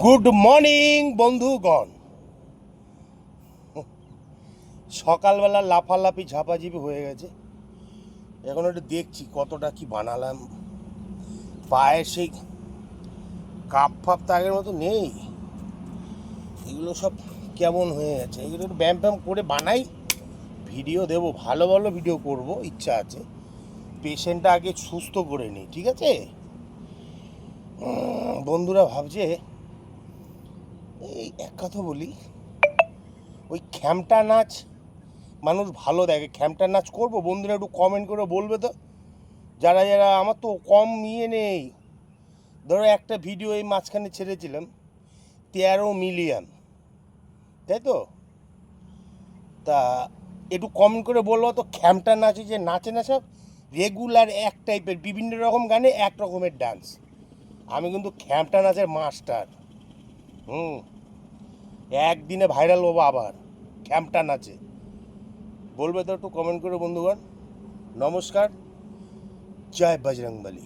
Good morning বন্ধুগণ। সকালবেলা লাফালাফি ঝাপাঝিপি হয়ে গেছে। এখন একটু দেখছি কতটা কি বানালাম। পায়ের সেই কাপ ফাপ তো আগের মতো নেই, এগুলো সব কেমন হয়ে গেছে। এগুলো একটু ব্যায়াম ফ্যাম করে বানাই, ভিডিও দেবো, ভালো ভালো ভিডিও করব, ইচ্ছা আছে। পেশেন্টটা আগে সুস্থ করে নিই, ঠিক আছে? বন্ধুরা ভাবছে, এই এক কথা বলি, ওই খ্যামটা নাচ মানুষ ভালো দেখে, খ্যামটা নাচ করবো? বন্ধুরা একটু কমেন্ট করে বলবে তো, যারা যারা। আমার তো কম ইয়ে নেই, ধরো একটা ভিডিও এই মাঝখানে ছেড়েছিলাম 13 মিলিয়ন, তাই তো? তা একটু কমেন্ট করে বলবো তো, খ্যামটা নাচে যে নাচে না সব রেগুলার এক টাইপের, বিভিন্ন রকম গানে এক রকমের ডান্স। আমি কিন্তু খ্যামটা নাচের মাস্টার। হুম, একদিনে ভাইরাল হবো আবার খ্যামটা নাচে। বলবে তো একটু কমেন্ট করে বন্ধুগণ। নমস্কার, জয় বজরংবলী।